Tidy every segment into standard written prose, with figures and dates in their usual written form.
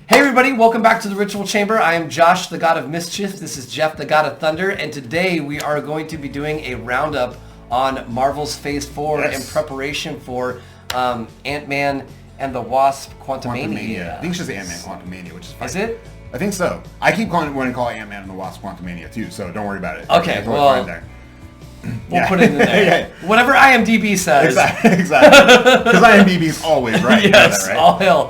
Hey everybody, welcome back to the Ritual Chamber. I am Josh, the God of Mischief. This is Jeff, the God of Thunder, and today we are going to be doing a roundup on Marvel's Phase 4 in preparation for Ant-Man and the Wasp Quantumania. I think it's just Ant-Man Quantumania, which is fine. Is it? I think so. I keep wanting to call it Ant-Man and the Wasp Quantumania too, so don't worry about it. Okay, well, we'll put it in there. Yeah. Whatever IMDb says. Exactly. Because IMDb is always right. Yes, you know that, right? all hell.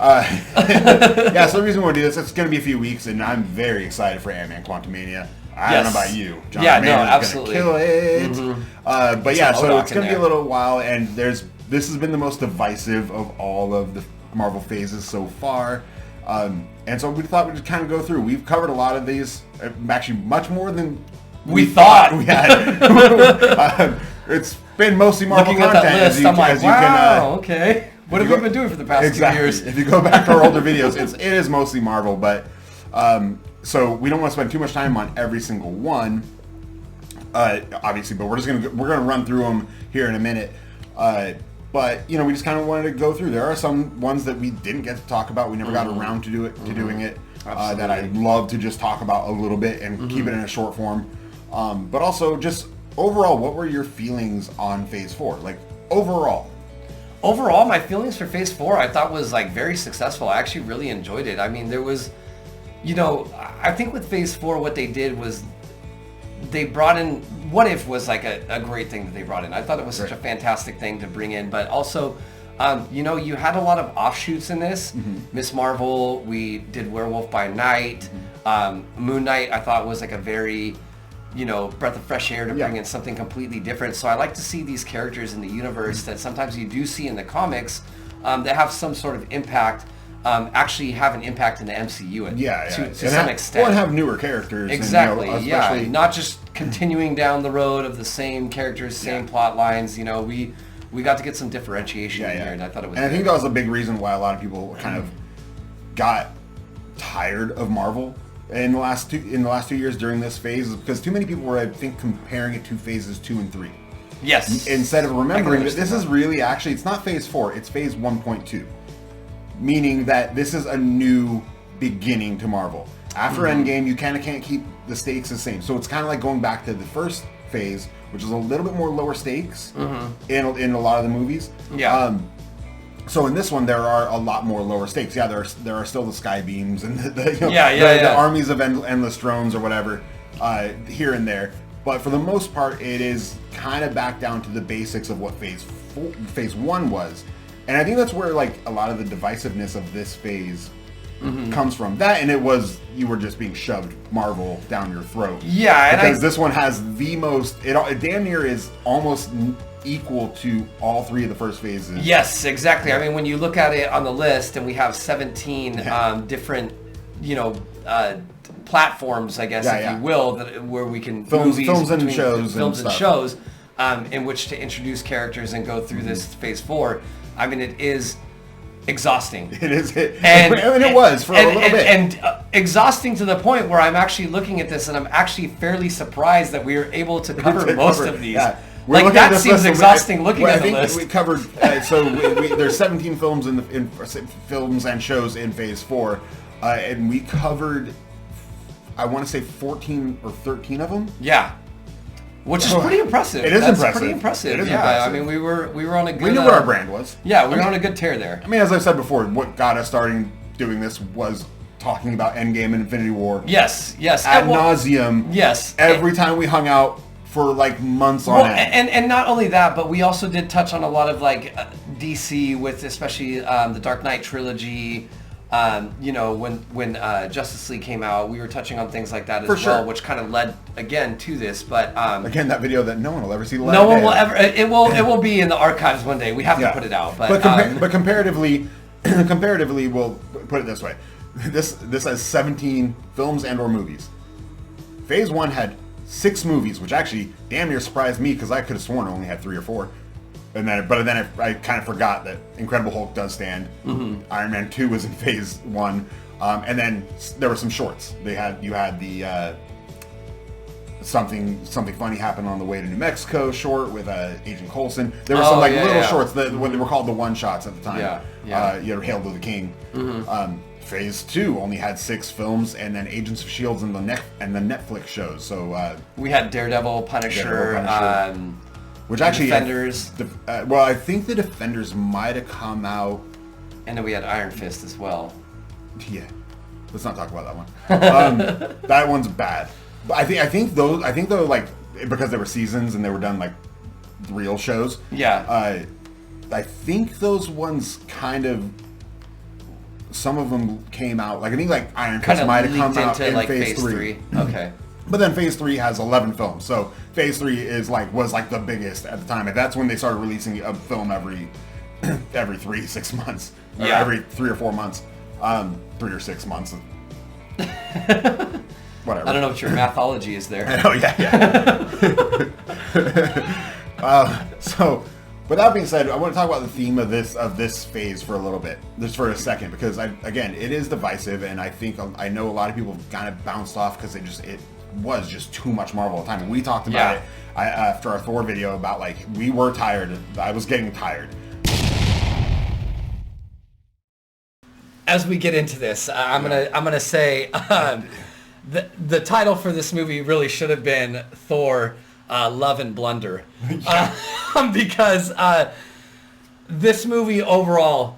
Yeah, so the reason we'll do this, it's going to be a few weeks, and I'm very excited for Ant-Man Quantumania. I don't know about you. John Man's going to kill it. Mm-hmm. But yeah, so it's going to be a little while, and this has been the most divisive of all of the Marvel phases so far. And so we thought we'd just kind of go through. We've covered a lot of these, actually much more than we thought we had. It's been mostly Marvel content. Looking at that list, I'm like, wow, okay. What have we been doing for the past 2 years? If you go back to our older videos, it is mostly Marvel, but so we don't want to spend too much time on every single one, obviously. But we're gonna run through them here in a minute. But we just kind of wanted to go through. There are some ones that we didn't get to talk about. We never got around to doing it. That I'd love to just talk about a little bit and keep it in a short form. But also just overall, what were your feelings on Phase 4? Like overall. Overall, my feelings for Phase 4 I thought was like very successful. I actually really enjoyed it. I mean, there was, I think with Phase 4 what they did was they brought in, What If was like a great thing that they brought in. I thought it was such a fantastic thing to bring in, but also, you had a lot of offshoots in this. Miss Marvel, we did Werewolf by Night. Moon Knight I thought was like a very, breath of fresh air to bring in something completely different. So I like to see these characters in the universe that sometimes you do see in the comics that have some sort of impact, actually have an impact in the MCU to some extent. Well, and have newer characters. Exactly, and, not just continuing down the road of the same characters, same plot lines. We got to get some differentiation in here, and I thought it was. And I think that was a big reason why a lot of people kind of got tired of Marvel in the last 2 years during this phase, because too many people were, I think, comparing it to phases 2 and 3. Yes. Instead of remembering that this is really actually, it's not phase 4, it's phase 1.2. Meaning that this is a new beginning to Marvel. After Endgame, you kind of can't keep the stakes the same. So it's kind of like going back to the first phase, which is a little bit more lower stakes in a lot of the movies. Yeah. So in this one, there are a lot more lower stakes. Yeah, there are still the sky beams and the armies of endless drones or whatever here and there. But for the most part, it is kind of back down to the basics of what phase 1 was. And I think that's where like a lot of the divisiveness of this phase comes from. That, and it was, you were just being shoved Marvel down your throat. Yeah, because this one has the most. It damn near is almost equal to all 3 of the first phases. Yes, exactly. I mean, when you look at it on the list, and we have 17 different, platforms, I guess, if you will, where we can films and shows in which to introduce characters and go through this phase 4. I mean, it is exhausting. It is, and it was for a little bit, and exhausting to the point where I'm actually looking at this and I'm actually fairly surprised that we were able to cover most of these. Yeah. Like that seems exhausting looking at the list. I think we covered. There's 17 films in films and shows in Phase 4, and we covered, I want to say 14 or 13 of them. Yeah. Which is pretty impressive. It is impressive. Pretty impressive. It is impressive. I mean, we were on a good. We knew what our brand was. Yeah, we were on a good tear there. I mean, as I said before, what got us starting doing this was talking about Endgame and Infinity War. Yes. Ad nauseum. Yes. Every time we hung out for like months on end. And not only that, but we also did touch on a lot of like DC with especially the Dark Knight trilogy. When Justice League came out, we were touching on things like that as well, which kind of led again to this. But again, that video that no one will ever see. No one will ever. It will be in the archives one day. We have to put it out. But comparatively, comparatively, we'll put it this way. This has 17 films and or movies. Phase 1 had 6 movies, which actually damn near surprised me because I could have sworn it only had 3 or 4. But then I kind of forgot that Incredible Hulk does stand. Iron Man 2 was in Phase 1. And then there were some shorts. You had the something funny happened on the way to New Mexico short with Agent Coulson. There were some little shorts that when they were called the one shots at the time. You had Hail to the King. Phase 2 only had 6 films, and then Agents of Shields and the Netflix shows. So we had Daredevil, Punisher. Which actually, Defenders. Well, I think the Defenders might have come out, and then we had Iron Fist as well. Yeah, let's not talk about that one. That one's bad. But I think though like because they were seasons and they were done like real shows. Yeah. I think those ones kind of. Some of them came out like I think like Iron Fist might have come out in like Phase 3. Okay. But then Phase 3 has 11 films, so Phase 3 was like the biggest at the time, and that's when they started releasing a film every 6 months, or every 3 or 4 months, 3 or 6 months, whatever. I don't know what your mathology is there. Oh yeah. So, with that being said, I want to talk about the theme of this phase for a little bit, just for a second, because again, it is divisive, and I know a lot of people have kind of bounced off because it was just too much Marvel at the time. And we talked about it after our Thor video about like we were tired. I was getting tired. As we get into this, I'm gonna say the title for this movie really should have been Thor: Love and Blunder, because this movie overall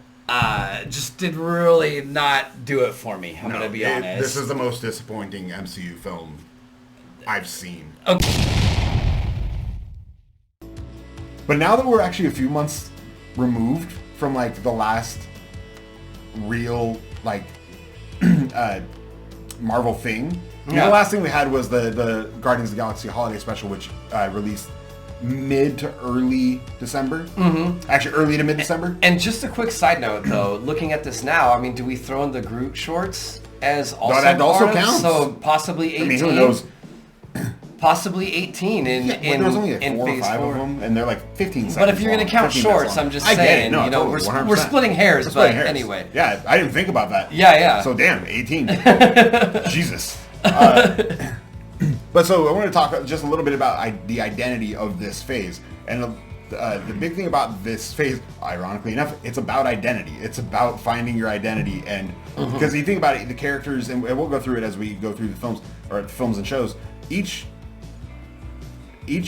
just did really not do it for me. I'm gonna be honest. This is the most disappointing MCU film I've seen. Okay. But now that we're actually a few months removed from like the last real like Marvel thing, the last thing we had was the Guardians of the Galaxy Holiday Special, which released mid to early December. Actually, early to mid December. And just a quick side note, though, looking at this now, I mean, do we throw in the Groot shorts as also? No, that also part of? counts. So possibly 18. I mean, who knows? Possibly 18 in there's only like 4 or Phase 5 4. of them, and they're like 15 seconds. But if you're going to count shorts, I'm just saying, No, you know, totally, we're splitting hairs, but anyway. Yeah, I didn't think about that. Yeah. So damn, 18. Jesus. But so I want to talk just a little bit about the identity of this phase. And the big thing about this phase, ironically enough, it's about identity. It's about finding your identity. And because you think about it, the characters, and we'll go through it as we go through the films, or films and shows, each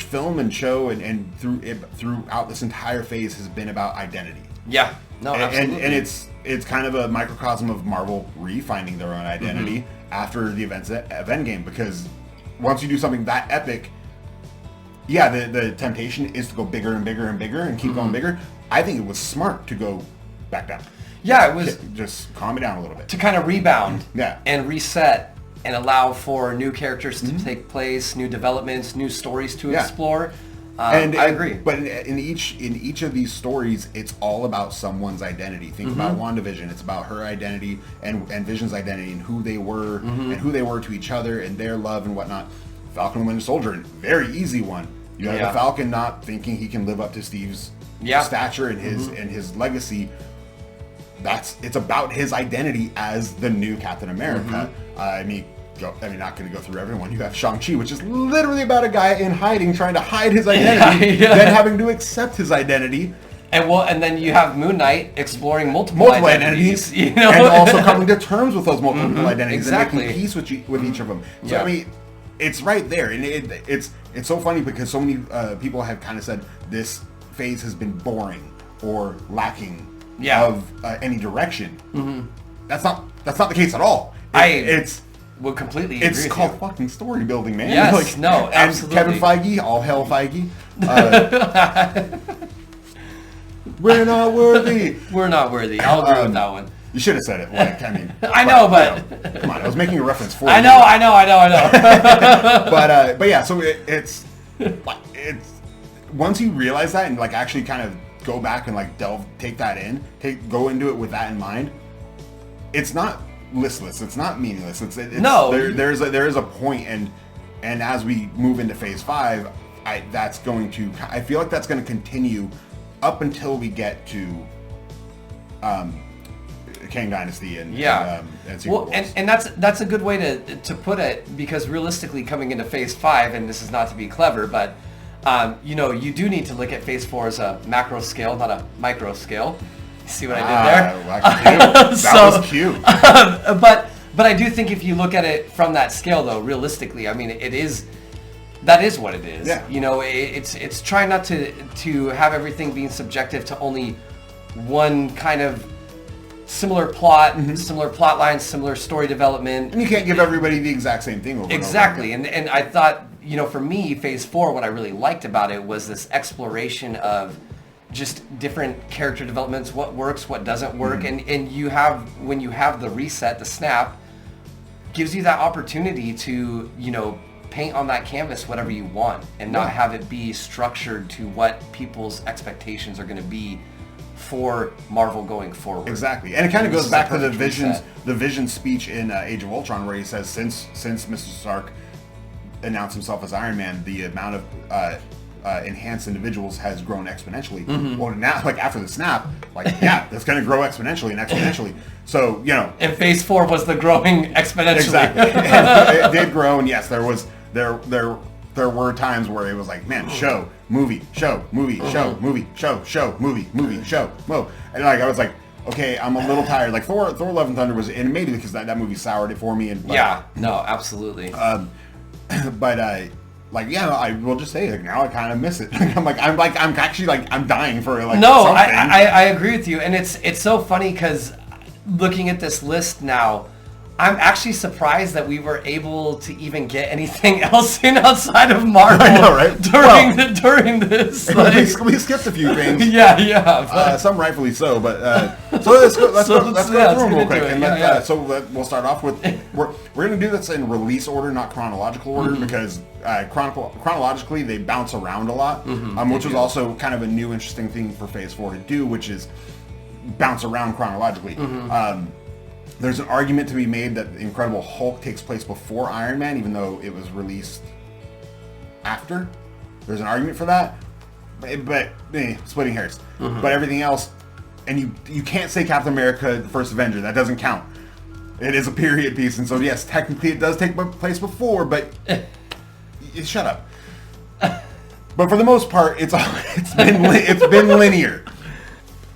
film and show and throughout this entire phase has been about identity. Yeah. No, absolutely. And it's kind of a microcosm of Marvel refinding their own identity after the events of Endgame, because once you do something that epic, the temptation is to go bigger and bigger and bigger and keep going bigger. I think it was smart to go back down. Yeah, it was just calm it down a little bit to kind of rebound and reset and allow for new characters to take place, new developments, new stories to explore. And I agree. But in each of these stories, it's all about someone's identity. Think about WandaVision. It's about her identity and Vision's identity and who they were and who they were to each other and their love and whatnot. Falcon and Winter Soldier, very easy one. You have the Falcon not thinking he can live up to Steve's stature and his legacy. It's about his identity as the new Captain America. I mean, not going to go through everyone. You have Shang-Chi, which is literally about a guy in hiding trying to hide his identity, then having to accept his identity. And then you have Moon Knight exploring multiple identities, you know? And also coming to terms with those multiple identities and making peace with each of them. So I mean, it's right there, and it's so funny because so many people have kind of said this phase has been boring or lacking of any direction. That's not the case at all. It's would completely agree it's with called you. fucking story building, man. Yes, absolutely. And Kevin Feige, all hell Feige. We're not worthy. We're not worthy. I'll agree with that one. You should have said it. Like, I mean, I know, but come on, I was making a reference for you. I know. But yeah, so it's once you realize that and like actually kind of go back and like take that in, go into it with that in mind, it's not listless. It's not meaningless. It's no. There is a point, and as we move into phase 5, I feel like that's going to continue up until we get to Kang Dynasty and Secret Wars. And that's a good way to put it, because realistically, coming into phase 5, and this is not to be clever, but you do need to look at phase 4 as a macro scale, not a micro scale. See what I did there? That was cute. But I do think if you look at it from that scale, though, realistically, I mean, that is what it is. Yeah. It's trying not to have everything being subjective to only one kind of similar plot, similar plot lines, similar story development. And you can't give everybody the exact same thing over exactly. And over and I thought, for me, phase 4, what I really liked about it was this exploration of just different character developments, what works, what doesn't work, and when you have the reset, the snap, gives you that opportunity to paint on that canvas whatever you want, and not have it be structured to what people's expectations are going to be for Marvel going forward. Exactly, and it kind of goes back to the Vision speech in Age of Ultron, where he says since Mr. Stark announced himself as Iron Man, the amount of enhanced individuals has grown exponentially. Well, now, like after the snap, it's going to grow exponentially and exponentially. So and phase 4 was the growing exponentially. Exactly, it did grow, and yes, there were times where it was like, man, show, movie, show, movie, show, movie, show, movie, show, whoa, and like I was like, okay, I'm a little tired. Like Thor: Love and Thunder was, and maybe because that movie soured it for me. And absolutely. But I will just say, like, now I kind of miss it. I'm actually I'm dying for like. No, something. I agree with you, and it's so funny because looking at this list now, I'm actually surprised that we were able to even get anything else in outside of Marvel. I know, right? During this, we skipped a few things. Some rightfully so, but so let's go through them real quick. We'll start off with we're going to do this in release order, not chronological order, because chronologically they bounce around a lot, which was also kind of a new interesting thing for Phase 4 to do, which is bounce around chronologically. There's an argument to be made that Incredible Hulk takes place before Iron Man, even though it was released after. There's an argument for that, but splitting hairs. But everything else, and you can't say Captain America: The First Avenger. That doesn't count. It is a period piece, and so yes, technically it does take place before, but shut up. But for the most part, it's been linear.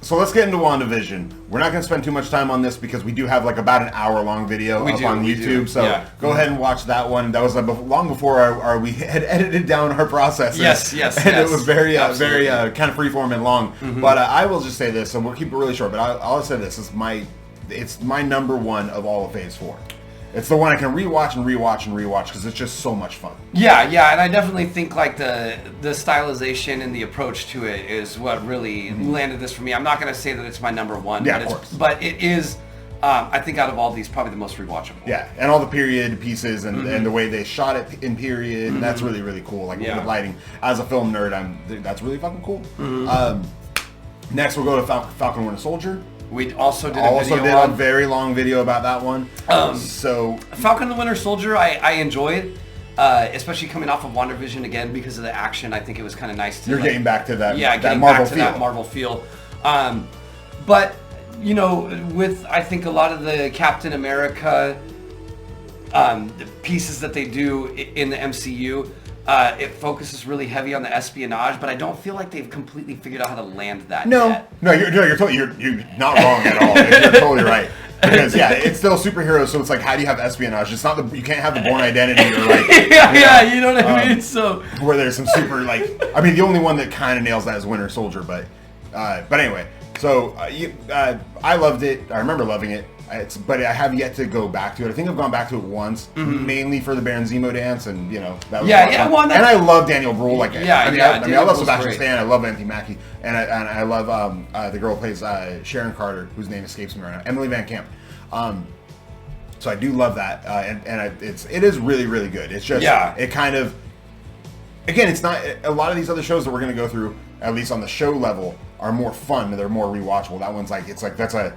So let's get into WandaVision. We're not going to spend too much time on this because we do have like about an hour-long video up on YouTube. So go ahead and watch that one. That was long before we had edited down our processes. Yes. And it was very kind of freeform and long. But I will just say this, and we'll keep it really short. But I'll say this: it's my number one of all of Phase 4. It's the one I can rewatch because it's just so much fun. Yeah, and I definitely think like the stylization and the approach to it is what really landed this for me. I'm not going to say that it's my number one, but it is, I think out of all these, probably the most rewatchable. Yeah, and all the period pieces and the way they shot it in period, that's really, really cool. Like with the lighting. As a film nerd, that's really fucking cool. Next, we'll go to Falcon and Winter Soldier. We also did a very long video about that one. So Falcon and the Winter Soldier, I enjoyed, especially coming off of WandaVision again because of the action. I think it was kind of nice to. You're getting back to that. Yeah, getting back to that Marvel feel. But with I think a lot of the Captain America the pieces that they do in the MCU. It focuses really heavy on the espionage, but I don't feel like they've completely figured out how to land that yet. No, you're not wrong at all. You're totally right. Because it's still superheroes, so it's like, how do you have espionage? It's not you can't have the Bourne Identity or like you know what I mean. So where there's some super the only one that kind of nails that is Winter Soldier, but anyway, so I loved it. I remember loving it. But I have yet to go back to it. I think I've gone back to it once, mainly for the Baron Zemo dance, and that was fun. And I love Daniel Bruhl. I love Sebastian great. Stan. I love Anthony Mackie, and I love the girl who plays Sharon Carter, whose name escapes me right now, Emily Van Camp. So I do love that, and it is really, really good. It's just it kind of, again, it's not a lot of these other shows that we're going to go through, at least on the show level. are more fun. They're more rewatchable. That one's like, it's like, that's an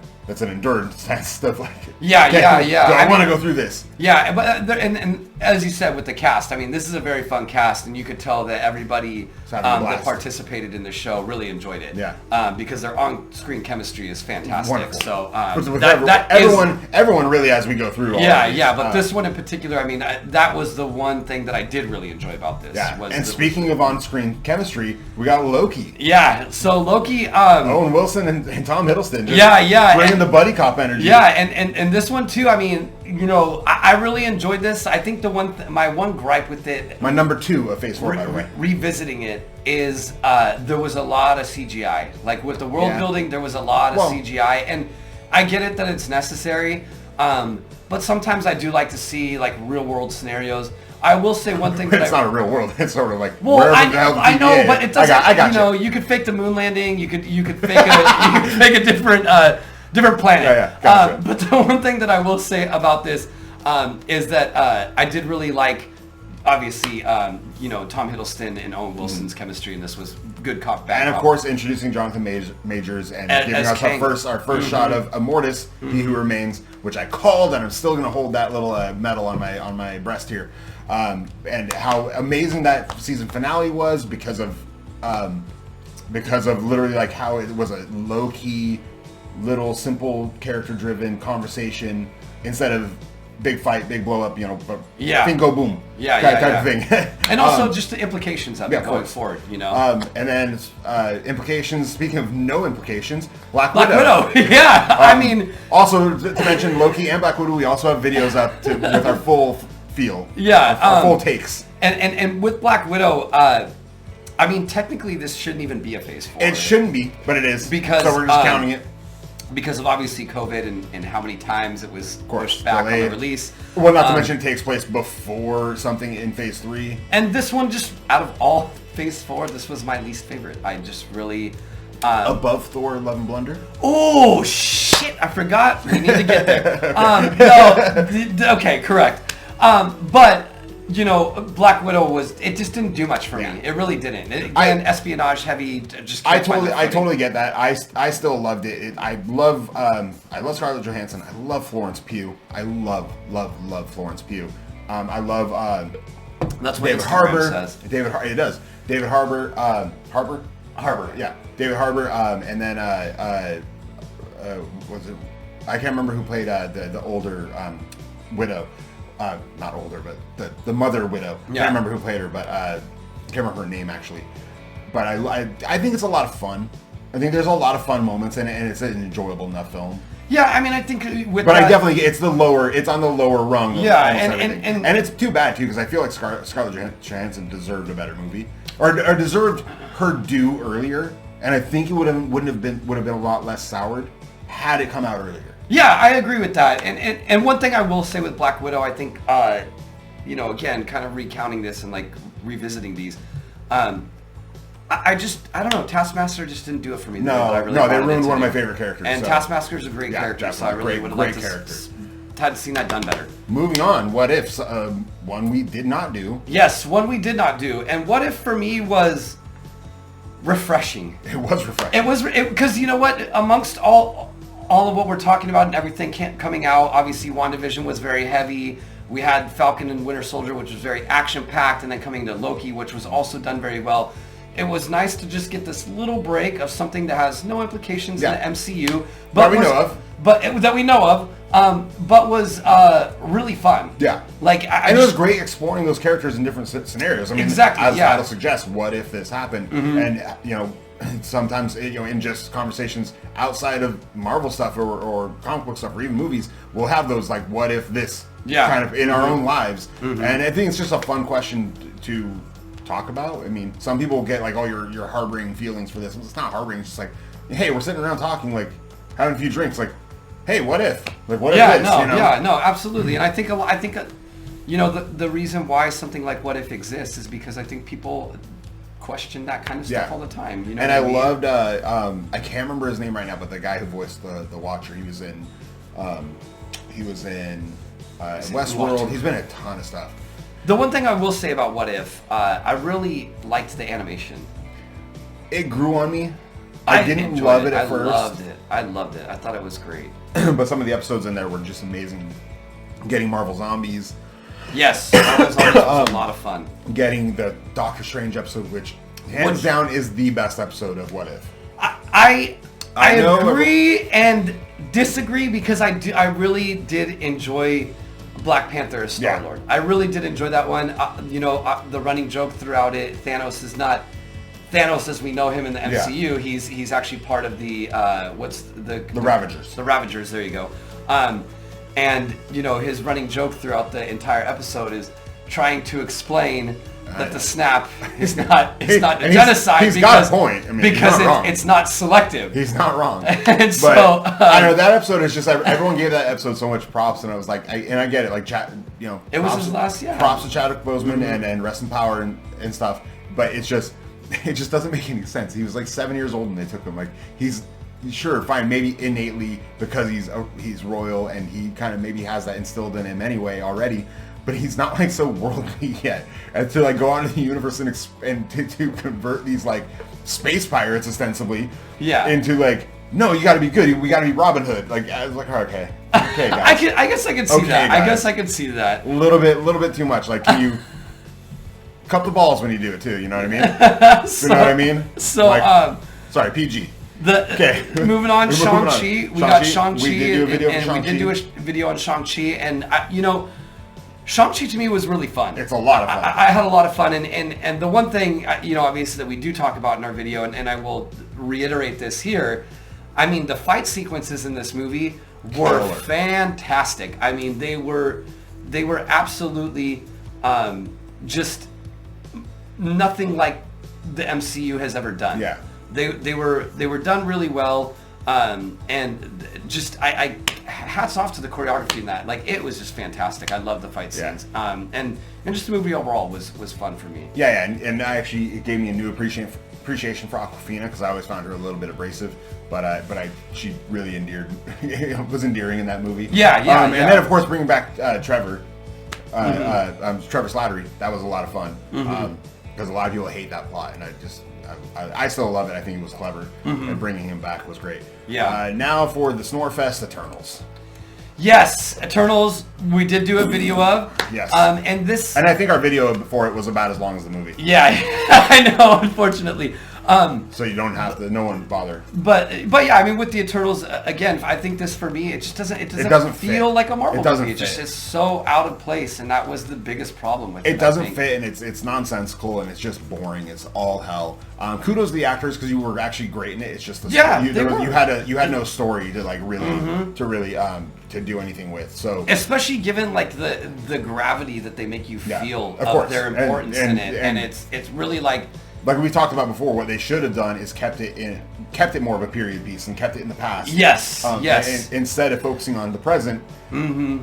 endurance test of like, Yeah. I want to go through this. Yeah, but and as you said with the cast, I mean, this is a very fun cast, and you could tell that everybody that participated in the show really enjoyed it. Yeah. Because their on-screen chemistry is fantastic. Wonderful. So everyone really, as we go through. But this one in particular, I mean, that was the one thing that I did really enjoy about this. Yeah. And speaking of on-screen chemistry, we got Loki. Yeah. So Loki. Owen Wilson and Tom Hiddleston. Bringing the buddy cop energy. Yeah, and this one too. I mean, you know, I really enjoyed this. I think my one gripe with it, my number 2 of Phase 4, by the way, revisiting it is there was a lot of CGI. Like with the world building, there was a lot of CGI, and I get it that it's necessary. But sometimes I do like to see like real world scenarios. I will say one thing. It's not a real world. It's sort of like I know, but it doesn't. I got you know, you could fake the moon landing. You could fake a different planet. Yeah, gotcha. But the one thing that I will say about this is that I did really like, obviously, you know, Tom Hiddleston and Owen Wilson's chemistry, and this was good cop, bad And of cop. course, introducing Jonathan Majors and giving us our first shot of Immortus, He Who Remains, which I called, and I'm still going to hold that little medal on my breast here. And how amazing that season finale was because of literally like how it was a low-key, little simple character-driven conversation instead of big fight, big blow up, you know, but thing go boom, type of thing. And also just the implications of it going forward, you know. And then implications. Speaking of no implications, Black Widow. Yeah, I mean, also to mention Loki and Black Widow, we also have videos up with our full feel, our full takes. And with Black Widow, I mean, technically this shouldn't even be a Phase 4. It shouldn't be, but it is because so we're just counting it. Because of obviously COVID and how many times it was pushed back on the release. Well, not to mention it takes place before something in Phase 3. And this one, just out of all Phase 4, this was my least favorite. I just really... above Thor, Love and Blunder? Oh, shit! I forgot. We need to get there. Okay, correct. But... You know, Black Widow it just didn't do much for me. It really didn't. Espionage heavy. I totally get that. I still loved it. I love Scarlett Johansson. I love Florence Pugh. I love Florence Pugh. I love that's what David Harbour says. It does. David Harbour. Harbour. Yeah. David Harbour. And then was it? I can't remember who played the older widow. Not older, but the mother widow. I can't remember who played her, but I can't remember her name actually. But I think it's a lot of fun. I think there's a lot of fun moments in it, and it's an enjoyable enough film. Yeah, I mean, I think with I definitely, it's on the lower rung. Of and it's too bad too, because I feel like Scarlett Johansson deserved a better movie, or deserved her due earlier, and I think it would have been a lot less soured had it come out earlier. Yeah, I agree with that. And one thing I will say with Black Widow, I think, you know, again, kind of recounting this and like revisiting these, I don't know, Taskmaster just didn't do it for me. They ruined one of my favorite characters. And Taskmaster's a great character, so I really would have liked to have seen that done better. Moving on, What If, one we did not do. Yes, one we did not do. And What If for me was refreshing. It was refreshing. It was, because you know what, amongst all of what we're talking about and everything coming out, obviously WandaVision was very heavy. We had Falcon and Winter Soldier, which was very action-packed, and then coming to Loki, which was also done very well. It was nice to just get this little break of something that has no implications in the MCU, but that we know of, but was really fun. Yeah, like it was great exploring those characters in different scenarios. I mean, exactly. As the title suggests, what if this happened? And you know, sometimes in just conversations outside of Marvel stuff or comic book stuff or even movies, we'll have those like, what if this kind of in our own lives? And I think it's just a fun question to talk about. I mean, some people get like, oh, you're harboring feelings for this. It's not harboring. It's just like, hey, we're sitting around talking, like having a few drinks, like, hey, what if? Like, what if this? Absolutely. And I think you know, the reason why something like What If exists is because I think people question that kind of stuff all the time. You know, and I loved I can't remember his name right now, but the guy who voiced the Watcher, he was in Westworld. He's been in a ton of stuff. The one thing I will say about What If, I really liked the animation. It grew on me. I didn't love it at first. I loved it. I thought it was great. But some of the episodes in there were just amazing. Getting Marvel Zombies. Yes, Marvel Zombies was a lot of fun. Getting the Doctor Strange episode, which hands down is the best episode of What If. I agree and disagree because I really did enjoy Black Panther as Star-Lord. I really did enjoy that one. The running joke throughout it, Thanos is not Thanos as we know him in the MCU. Yeah. He's actually part of the the Ravagers. The Ravagers. There you go. And his running joke throughout the entire episode is trying to explain that the snap is not a genocide. He's got a point. I mean, because it's not selective. He's not wrong. And so I know that episode is just everyone gave that episode so much props, and I was like, I get it, like it was his last props to Chadwick Boseman and rest in power and stuff, but it just doesn't make any sense. He was like 7 years old and they took him. Like he's sure fine, maybe innately because he's royal and he kind of maybe has that instilled in him anyway already. But he's not like so worldly yet, and to like go out into the universe and to convert these like space pirates ostensibly, into like no, you got to be good. We got to be Robin Hood. Like I was like, okay, guys. I guess I can see that. Guys. I guess I can see that. A little bit too much. Like, can you cup the balls when you do it too? You know what I mean? You know what I mean? So like, sorry, PG. Moving on, Shang-Chi. We got Shang-Chi, we did do a video and we did do a video on Shang-Chi, and Shang-Chi to me was really fun. It's a lot of fun. I had a lot of fun, and the one thing, obviously that we do talk about in our video, and I will reiterate this here, I mean, the fight sequences in this movie were fantastic. I mean, they were absolutely just nothing like the MCU has ever done. Yeah. They were done really well. And just I hats off to the choreography in that. Like it was just fantastic. I love the fight scenes. And just the movie overall was fun for me. Yeah, and it gave me a new appreciation for Awkwafina because I always found her a little bit abrasive, but she really was endearing in that movie. Yeah. And then of course bringing back Trevor Slattery, that was a lot of fun because a lot of people hate that plot, and I still love it. I think it was clever, and bringing him back was great. Yeah. Now for the Snorefest Eternals. Yes, Eternals. We did do a video of. Yes. And I think our video before it was about as long as the movie. Yeah, I know. Unfortunately. So you don't have to. No one bother. But yeah, I mean, with the Eternals again, I think this for me, it just doesn't. It doesn't feel like a Marvel movie. It just is so out of place, and that was the biggest problem with it. It doesn't fit, and it's nonsensical, and it's just boring. It's all hell. Kudos to the actors because you were actually great in it. It's just you had no story to like really to do anything with. So especially given like the gravity that they make you feel of their importance in it, and it's really like we talked about before, what they should have done is kept it more of a period piece and kept it in the past. Yes. And instead of focusing on the present, deal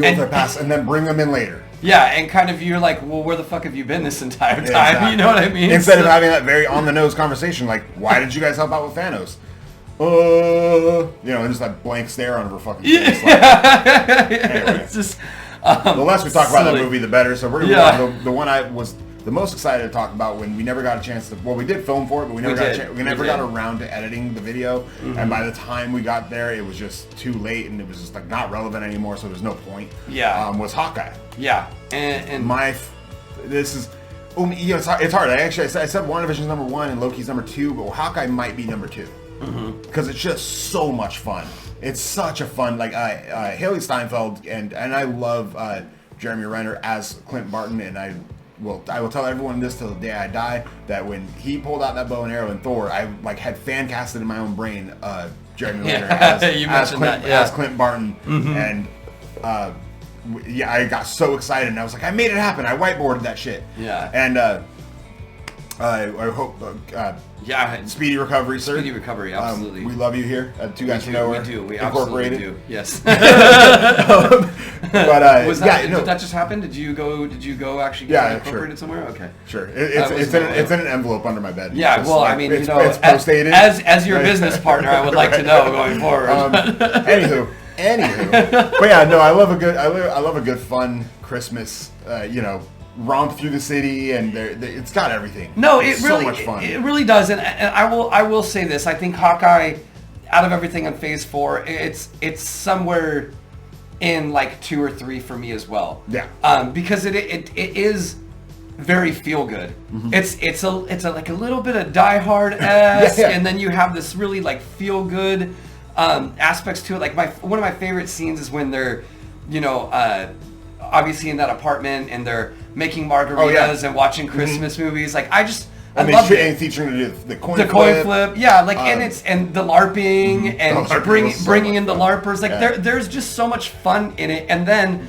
with their past and then bring them in later. Yeah, and kind of you're like, well, where the fuck have you been this entire time? Exactly. You know what I mean? Instead of having that very on the nose conversation, like, why did you guys help out with Thanos? And just that blank stare on her fucking face. Anyway. It's just the less we talk about that movie, the better. So we're gonna move on. The one I was the most excited to talk about when we never got a chance to. Well, we did film for it, but we never got around to editing the video. And by the time we got there, it was just too late, and it was just like not relevant anymore. So there's no point. Yeah. Was Hawkeye. Yeah. And this is. It's hard. I said WandaVision's number 1 and Loki's number 2, but Hawkeye might be number 2 because it's just so much fun. It's such a fun Haley Steinfeld and I love Jeremy Renner as Clint Barton, and I will tell everyone this till the day I die that when he pulled out that bow and arrow in Thor, I had fan casted in my own brain Jeremy Renner as Clint Barton, and I got so excited and I was like, I made it happen. I whiteboarded that shit. Yeah. And I hope speedy recovery, sir. Speedy recovery, absolutely. We love you here at Two Guys From Nowhere. We do. We Incorporated. absolutely do. Yes. But did that just happen? Did you go actually get incorporated somewhere? Okay. Sure. It's in an envelope under my bed. Yeah. Well, I mean, it's post-dated. As your business partner, I would like to know going forward. Anywho, but yeah, no, I love a good fun Christmas, romp through the city, and it's got everything. No, it's it really, so much fun. It really does, and I will say this. I think Hawkeye, out of everything on Phase 4, it's somewhere in like 2 or 3 for me as well. Yeah. Because it is very feel good. Mm-hmm. It's like a little bit of Die Hard-esque, Yeah. and then you have this really like feel good aspects to it. Like one of my favorite scenes is when they're, obviously in that apartment and they're making margaritas and watching Christmas movies. Like I love it. And featuring the coin The coin flip, yeah, like and the LARPing and LARPing bringing in the LARPers, like there's just so much fun in it. And then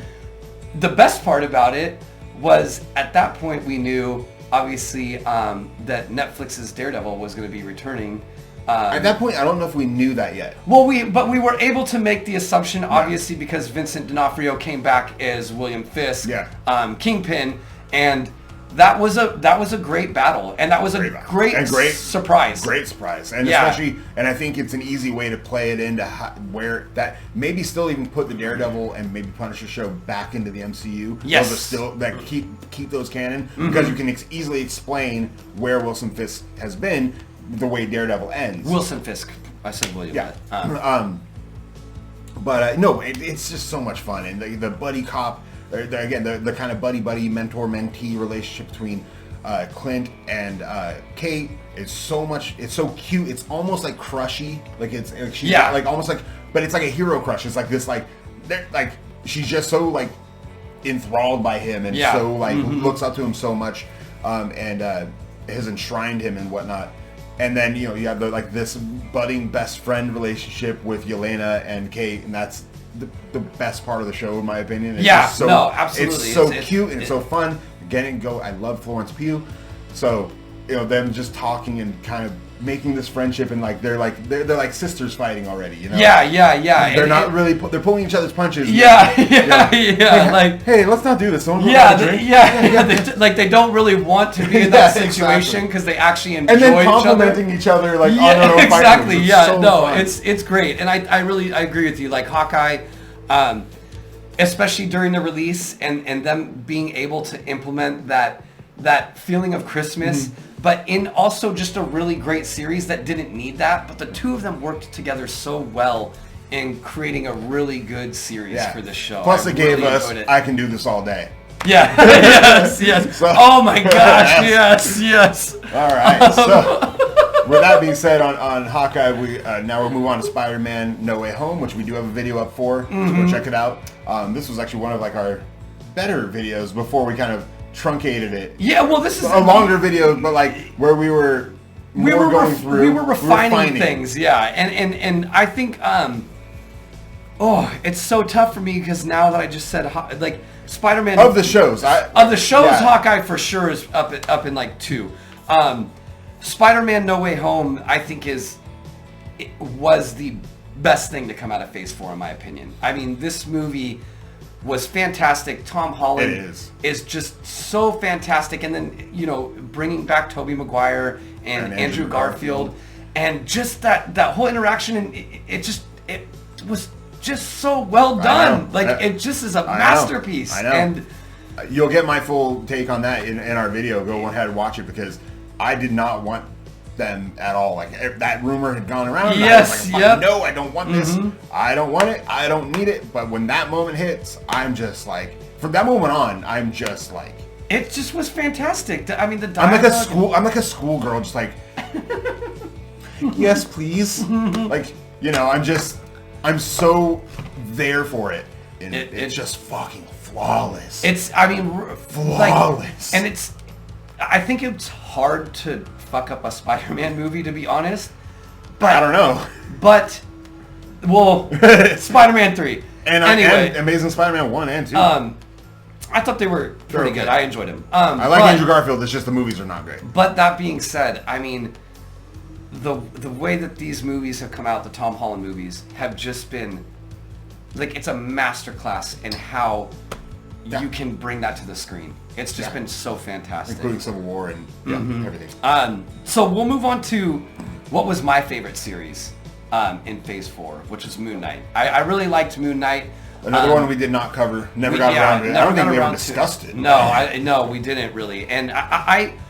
the best part about it was at that point we knew obviously that Netflix's Daredevil was going to be returning. At that point, I don't know if we knew that yet. Well, we were able to make the assumption, obviously, because Vincent D'Onofrio came back as William Fisk, Kingpin, and that was a great battle, and that was a great surprise. Great surprise, and especially, and I think it's an easy way to play it into where that maybe still even put the Daredevil and maybe Punisher show back into the MCU. Yes, those are still that keep those canon because you can easily explain where Wilson Fisk has been. The way Daredevil ends. Wilson Fisk. I said William. Yeah. But no, it's just so much fun, and the buddy cop. Again, the kind of buddy mentor-mentee relationship between Clint and Kate is so much. It's so cute. It's almost like crushy. Like she's like almost like, but it's like a hero crush. It's like this like she's just so like enthralled by him and so like looks up to him so much, and has enshrined him and whatnot. And then you have this budding best friend relationship with Yelena and Kate, and that's the best part of the show in my opinion. It's absolutely. It's so cute and it's so fun. I love Florence Pugh, so them just talking and kind of making this friendship, and they're like sisters fighting already. They're not really they're pulling each other's punches. Like, hey, let's not do this. They don't really want to be in that situation because they actually enjoy each other. And then complimenting each other on their own exactly. Fun. It's great, and I agree with you. Like Hawkeye, especially during the release and them being able to implement that feeling of Christmas. But in also just a really great series that didn't need that, but the two of them worked together so well in creating a really good series for the show. Plus, it gave us I Can Do This All Day. Yeah. yes. So, oh my gosh. Yes. All right. So, with that being said, on Hawkeye, we'll move on to Spider-Man: No Way Home, which we do have a video up for. So go check it out. This was actually one of our better videos before we kind of truncated it. Yeah, well, this is a longer video, but where we were going through. We were refining things, and I think it's so tough for me because now that I just said Spider-Man of the shows, Hawkeye for sure is up in 2. Spider-Man: No Way Home, I think was the best thing to come out of Phase 4 in my opinion. I mean, this movie was fantastic. Tom Holland is just so fantastic, and then bringing back Tobey Maguire and Andrew Garfield, and just that whole interaction, and it was just so well done. It just is a masterpiece. I know. And you'll get my full take on that in our video. Go ahead and watch it because I did not want them at all. That rumor had gone around. Yes, no, I don't want this. I don't want it. I don't need it. But when that moment hits, I'm just from that moment on, I'm just it just was fantastic. I mean, the dialogue. I'm like a schoolgirl, just yes, please. I'm so there for it. And it's just fucking flawless. Flawless. And I think it's hard to fuck up a Spider-Man movie, to be honest. But I don't know. But Spider-Man 3. And Amazing Spider-Man 1 and 2. I thought they were pretty good. I enjoyed them. I like Andrew Garfield. It's just the movies are not great. But that being said, I mean, the way that these movies have come out, the Tom Holland movies, have just been it's a masterclass in how you can bring that to the screen. It's just been so fantastic. Including Civil War and everything. So we'll move on to what was my favorite series in Phase 4, which was Moon Knight. I really liked Moon Knight. Another one we did not cover. Never got around to it. I don't think we ever discussed it. No, we didn't really. And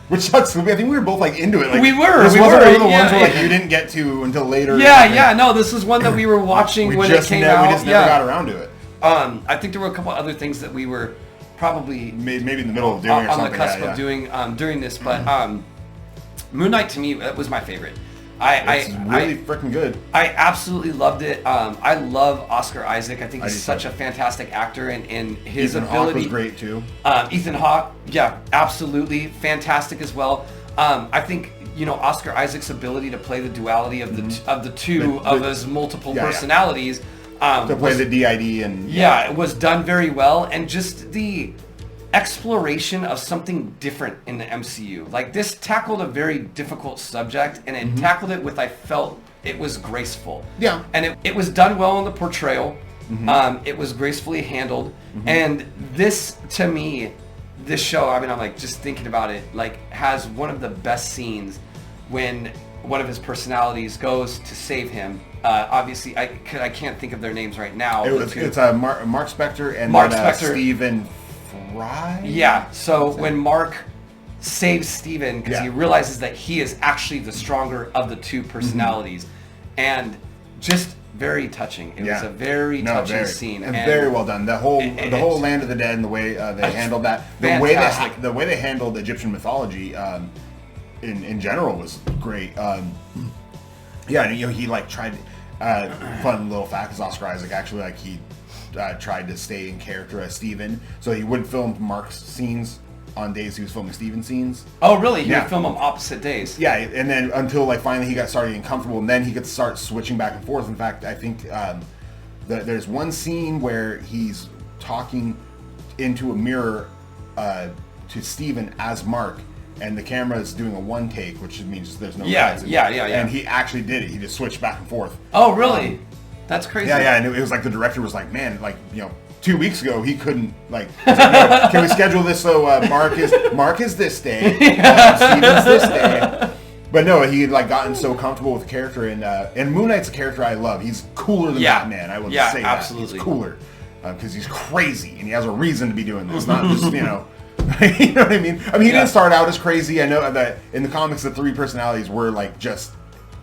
which sucks. I think we were both like into it. Like, we were. This wasn't one of the ones where like you didn't get to until later. No, this is one that we were watching when it came out. We just never got around to it. I think there were a couple other things that we were probably maybe in the middle of doing or something. On the cusp of doing during this, but Moon Knight to me was my favorite. It's really freaking good. I absolutely loved it. I love Oscar Isaac. I think he's such a fantastic actor, and his Ethan ability. Hawke was great too. Ethan Hawke, yeah, absolutely fantastic as well. I think Oscar Isaac's ability to play the duality of the two of his multiple personalities. To play the DID and it was done very well, and just the exploration of something different in the MCU. Like, this tackled a very difficult subject, and it tackled it with, I felt it was graceful. Yeah. And it was done well in the portrayal. It was gracefully handled. And this, to me, this show, I mean, I'm like, just thinking about it, like, has one of the best scenes when one of his personalities goes to save him. Obviously, I can't think of their names right now. It's Mark Spector and Stephen Fry? Yeah, so when Mark saves Steven, because he realizes that he is actually the stronger of the two personalities, and just very touching. It was a very touching scene. And very well done. The whole Land of the Dead and the way they handled that, the way they handled Egyptian mythology in general was great. He like tried, fun little fact is Oscar Isaac actually like he tried to stay in character as Steven, so he would film Mark's scenes on days he was filming Steven's scenes. Oh, really? He would film them opposite days? Yeah, and then until like finally he got started getting comfortable, and then he could start switching back and forth. In fact, I think there's one scene where he's talking into a mirror to Steven as Mark, and the camera is doing a one take, which means there's no cuts. And he actually did it. He just switched back and forth. Oh, really? That's crazy. Yeah, and it was like the director was like, man, like, 2 weeks ago he couldn't like. Can we schedule this so Mark is this day, Steven's this day? But no, he had like gotten so comfortable with the character, and Moon Knight's a character I love. He's cooler than Batman. I would say absolutely. That. He's cooler because he's crazy and he has a reason to be doing this, not just you know what I mean. I mean, he didn't start out as crazy. I know that in the comics, the three personalities were like just.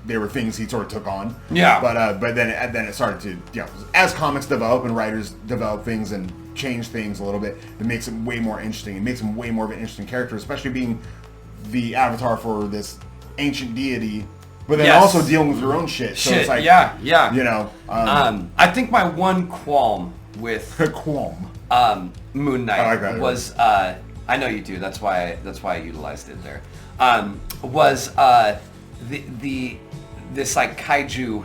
They were things he sort of took on. Yeah. But then it started to, as comics develop and writers develop things and change things a little bit, it makes him way more interesting. It makes him way more of an interesting character, especially being the avatar for this ancient deity, but then also dealing with your own shit. So it's like, I think my one qualm with Moon Knight was, I know you do. That's why I utilized it there. Was this like kaiju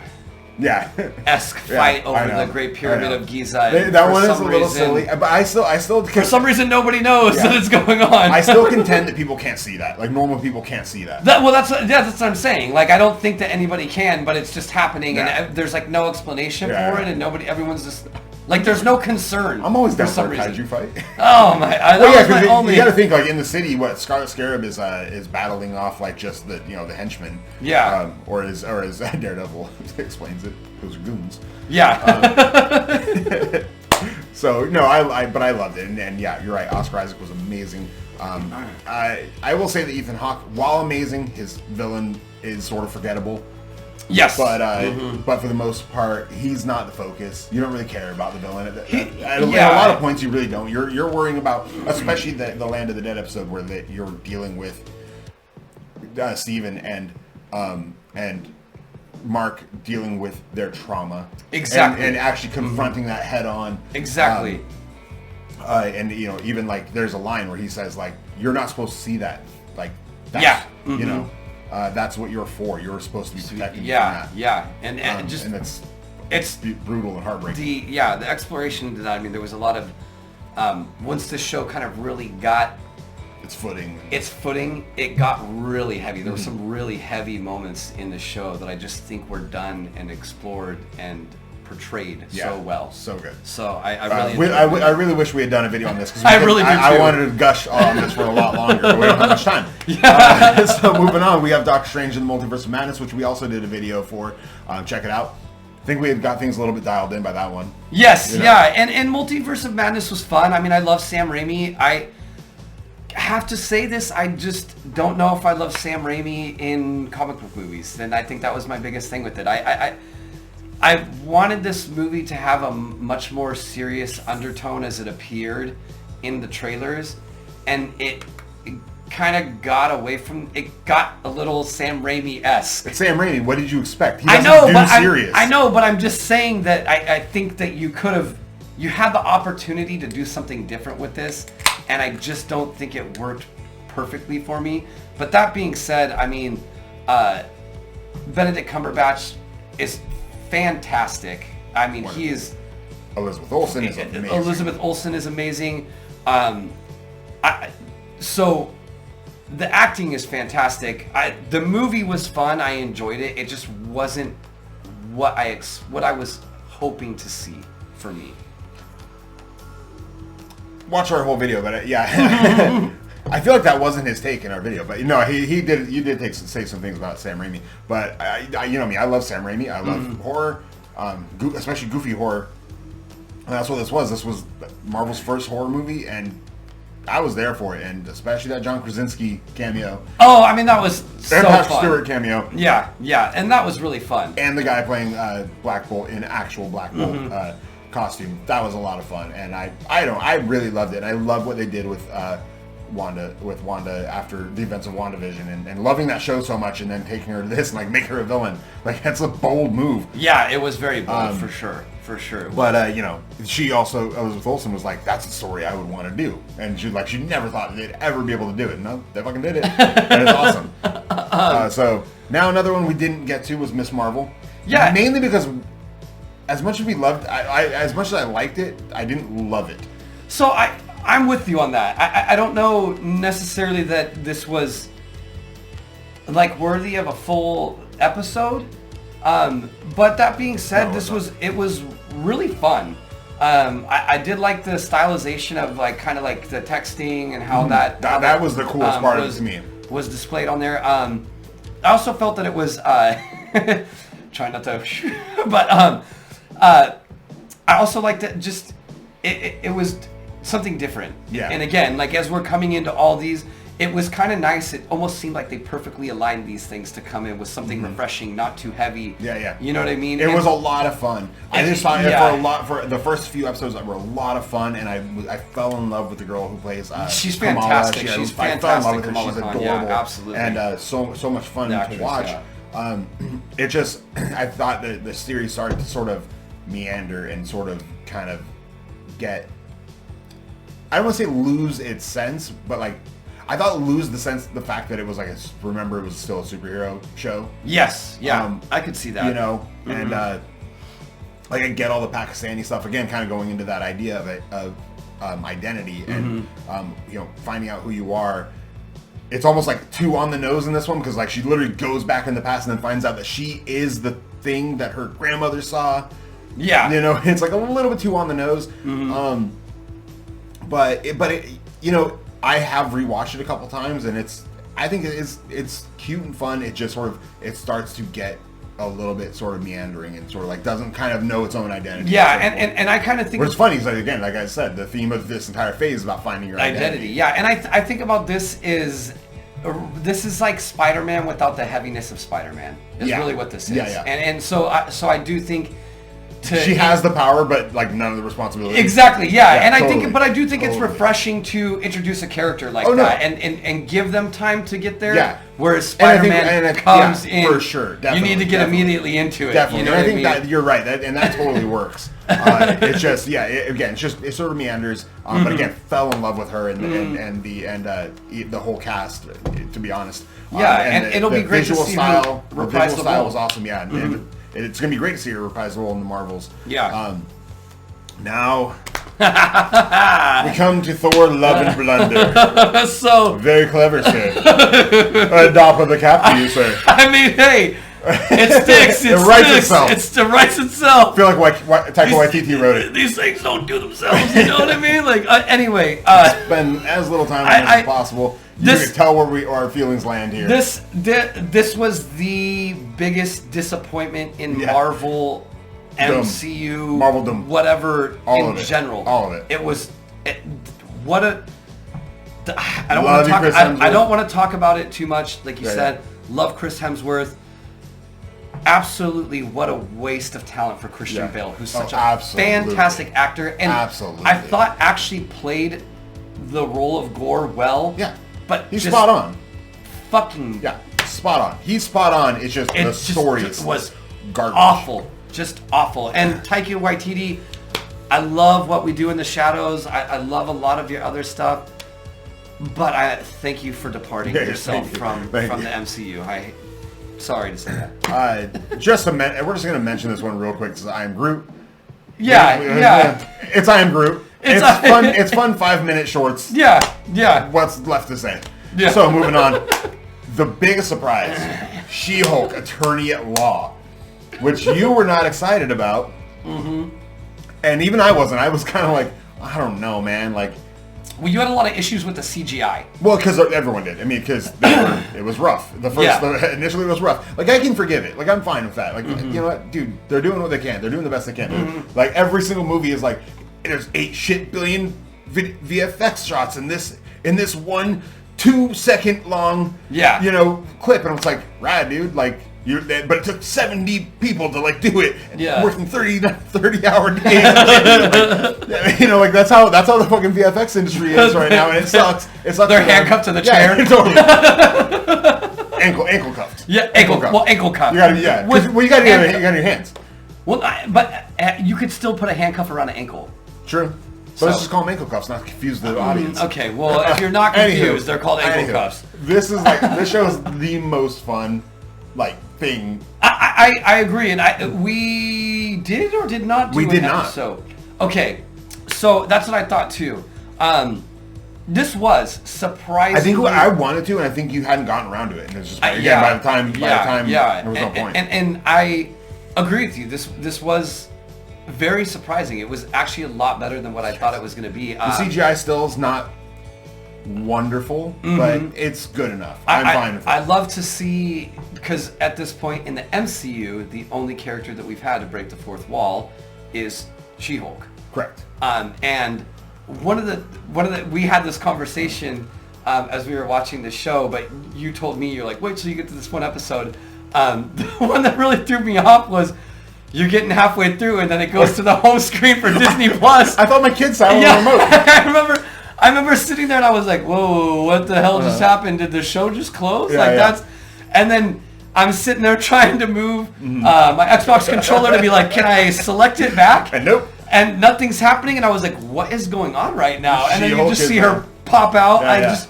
esque fight over the Great Pyramid of Giza. That one is a little silly, but I still for some reason nobody knows that it's going on. I still contend that people can't see that. Like normal people can't see that. That's what I'm saying. Like I don't think that anybody can, but it's just happening, and there's like no explanation for it, and everyone's just. Like, there's no concern. I'm always down for a kaiju fight. Oh my! You got to think like in the city, what Scarlet Scarab is battling off like just the the henchmen. Yeah. Or as Daredevil explains it, those are goons. Yeah. So no, I loved it, and yeah, you're right. Oscar Isaac was amazing. I will say that Ethan Hawke, while amazing, his villain is sort of forgettable. Yes. But for the most part, he's not the focus. You don't really care about the villain. At a lot of points, you really don't. You're worrying about, especially the Land of the Dead episode where you're dealing with Steven and Mark dealing with their trauma. Exactly. And actually confronting that head on. Exactly. And even like there's a line where he says like, "You're not supposed to see that." Like that's, that's what you're for. You're supposed to be protecting from that. Yeah, and it's brutal and heartbreaking. The exploration into that. I mean, there was a lot of once this show kind of really got its footing, it got really heavy. There were some really heavy moments in the show that I just think were done and explored and portrayed so well. So good. So I really I really wish we had done a video on this because I wanted to gush on this for a lot longer, but we don't have much time. So moving on, we have Doctor Strange in the Multiverse of Madness, which we also did a video for. Check it out. think we had got things a little bit dialed in by that one. Yes, You know? yeah, and Multiverse of Madness was fun. I mean, I love Sam Raimi. I have to say this, I just don't know if I love Sam Raimi in comic book movies, and I think that was my biggest thing with it. I wanted this movie to have a much more serious undertone as it appeared in the trailers, and it kind of got away from it. Got a little Sam Raimi-esque. It's Sam Raimi. What did you expect? He I doesn't know, do serious. I know, but I'm just saying that I think that you had the opportunity to do something different with this, and I just don't think it worked perfectly for me. But that being said, I mean, Benedict Cumberbatch is fantastic. I mean, he is... Elizabeth Olsen is amazing. Elizabeth Olsen is amazing. So the acting is fantastic. The movie was fun. I enjoyed it. It just wasn't what I was hoping to see for me. Watch our whole video, but yeah. I feel like that wasn't his take in our video, but no, he did. You did say some things about Sam Raimi, but I you know me, I love Sam Raimi. I love horror, especially goofy horror. And that's what this was. This was Marvel's first horror movie, and I was there for it, and especially that John Krasinski cameo. Oh, I mean that was so and Patrick fun. Stewart cameo. Yeah, and that was really fun. And the guy playing Black Bolt in actual Black Bolt costume. That was a lot of fun, and I really loved it. I love what they did with Wanda after the events of WandaVision, and loving that show so much, and then taking her to this and like make her a villain. Like that's a bold move. Yeah, it was very bold for sure. But you know, she also Elizabeth Olsen was like, that's a story I would want to do, and she never thought they'd ever be able to do it. No, they fucking did it, and it's awesome. So now another one we didn't get to was Miss Marvel. Yeah, mainly because as much as we loved, as much as I liked it, I didn't love it. So I'm with you on that. I don't know necessarily that this was like worthy of a full episode. But that being said, it was really fun. I did like the stylization of like kind of like the texting and how that was the coolest part of it to me. Was displayed on there. I also felt that it was trying not to, but I also liked that just it was something different. Yeah. And again, like as we're coming into all these, it was kind of nice. It almost seemed like they perfectly aligned these things to come in with something refreshing, not too heavy. Yeah. You know what I mean? It was a lot of fun. I just thought for the first few episodes that were a lot of fun, and I fell in love with the girl who plays. She's Kamala. fantastic. She's fantastic. I fell in love with her. Kamala She's Khan. adorable. Yeah, absolutely. And so much fun to watch. Yeah. It just I thought that the series started to sort of meander and sort of kind of get. I don't want to say lose its sense, but like. I thought lose the sense, the fact that it was like remember it was still a superhero show. Yes, yeah, I could see that. You know, and like I get all the Pakistani stuff again, kind of going into that idea of it of identity and you know finding out who you are. It's almost like too on the nose in this one because like she literally goes back in the past and then finds out that she is the thing that her grandmother saw. Yeah, you know, it's like a little bit too on the nose. But you know. I have rewatched it a couple times, and I think it's cute and fun. It just sort of it starts to get a little bit sort of meandering and sort of like doesn't kind of know its own identity. Yeah, and I kind of think what's funny is like again, like I said, the theme of this entire phase is about finding your identity. Yeah, and I think about this is like Spider-Man without the heaviness of Spider-Man. Is really what this is. Yeah. And so I do think. She has the power, but like none of the responsibility. Exactly, yeah. And totally, I do think it's refreshing to introduce a character like that and give them time to get there. Yeah. Whereas Spider-Man comes in, for sure. Definitely, you need to get immediately into it. Definitely, You know and I what think mean? that you're right, and that totally works. It's just it sort of meanders. But again, fell in love with her and the whole cast. To be honest, and it'll be great to see style. who The reprise visual the style role. was awesome. Yeah. And it's going to be great to see her reprise the role in the Marvels. Yeah. Now, we come to Thor, Love and Blunder. So very clever, sir. A dop of the cap to you, sir. I mean, hey, it sticks. It writes itself. It writes itself. I feel like Taika Waititi wrote it. These things don't do themselves. You know what I mean? Like, anyway. Spend as little time on this as possible. You can tell where our feelings land here. This was the biggest disappointment in Marvel MCU, Marvel Doom. whatever All in of it. general. All of it. It was what a. I don't Love want to you, talk. Chris I Hemsworth. don't want to talk about it too much. Like you Yeah, said, love Chris Hemsworth. Absolutely, what a waste of talent for Christian Yeah. Bale, who's Oh, such a absolutely. fantastic actor, and Absolutely. I thought actually played the role of Gore well. Yeah. but He's just spot on. Fucking Yeah, spot on. He's spot on. It's just the story was garbage. awful, just awful. And Taika Waititi, I love what we do in the shadows. I love a lot of your other stuff, but I thank you for departing Yeah, yourself thank you. from Thank the you. MCU. Sorry to say that. We're just going to mention this one real quick. This is I Am Groot. Yeah. It's I Am Groot. It's fun. It's fun 5-minute shorts. Yeah. What's left to say? Yeah. So moving on. The biggest surprise: She-Hulk, Attorney at Law, which you were not excited about, and even I wasn't. I was kind of like, I don't know, man. Like, Well, you had a lot of issues with the CGI. well, because everyone did. I mean, because it was rough. Initially it was rough. Like, I can forgive it. Like, I'm fine with that. Like, you know what, dude? They're doing what they can. They're doing the best they can. Like, every single movie is like, there's 8 billion VFX shots in this one 2-second long, clip, and it's like, rad, dude. Like, but it took 70 people to like do it, working 30-hour days. Like that's how the fucking VFX industry is right now, and it sucks. It sucks. They're handcuffed to the chair. Totally. ankle cuffed. Yeah, ankle cuff. You gotta, you got your hands. Well, but you could still put a handcuff around an ankle. True. But let's just call them ankle cuffs, not confuse the audience. Okay, well, if you're not confused, they're called ankle cuffs. This show is the most fun, thing. I agree, and we did or did not do an episode. Okay, so that's what I thought too. This was surprisingly. I think I wanted to, and I think you hadn't gotten around to it, and it's just by the time, there was no point. And I agree with you. This was very surprising. It was actually a lot better than what I thought it was going to be. The CGI still is not wonderful, but it's good enough. I'm fine with it. I love to see, because at this point in the MCU, the only character that we've had to break the fourth wall is She-Hulk. Correct. And one of the we had this conversation as we were watching the show, but you told me, you're like, wait till you get to this one episode. The one that really threw me off was you're getting halfway through and then it goes to the home screen for Disney Plus. I thought my kids sat on the remote. I remember sitting there and I was like, whoa, what the hell just happened? Did the show just close? And then I'm sitting there trying to move my Xbox controller to be like, can I select it back? And nope. And nothing's happening, and I was like, what is going on right now? And then you She-Hulk just see her pop out. Just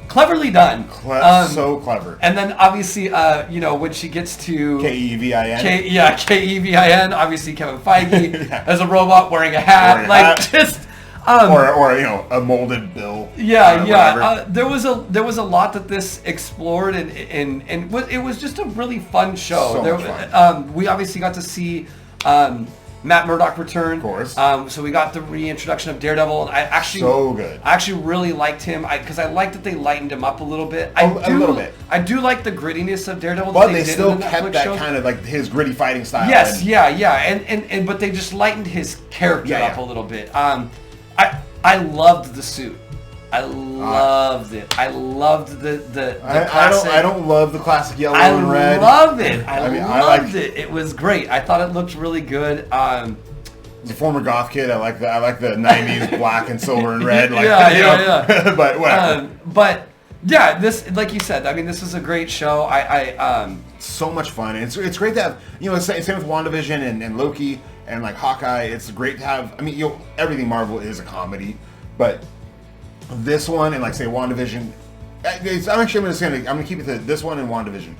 cleverly done. So clever. And then obviously, when she gets to Kevin. Kevin, obviously Kevin Feige as a robot wearing a hat, or a molded bill. There was a lot that this explored, and it was just a really fun show. So much fun. We obviously got to see Matt Murdock return. Of course. So we got the reintroduction of Daredevil. I actually really liked him because I liked that they lightened him up a little bit. A little bit. I do like the grittiness of Daredevil. But they still kept that kind of his gritty fighting style. Yes, and but they just lightened his character up a little bit. I loved the suit. I loved it. I loved the classic. I don't love the classic yellow and red. I love it. I loved it. It was great. I thought it looked really good. As a former goth kid, I like the 90s black and silver and red. But whatever. This, like you said, I mean, this is a great show. So much fun. It's great to have, same with WandaVision and Loki and like Hawkeye. It's great to have. I mean, everything Marvel is a comedy, but this one and say WandaVision, I'm gonna keep it to this one and WandaVision,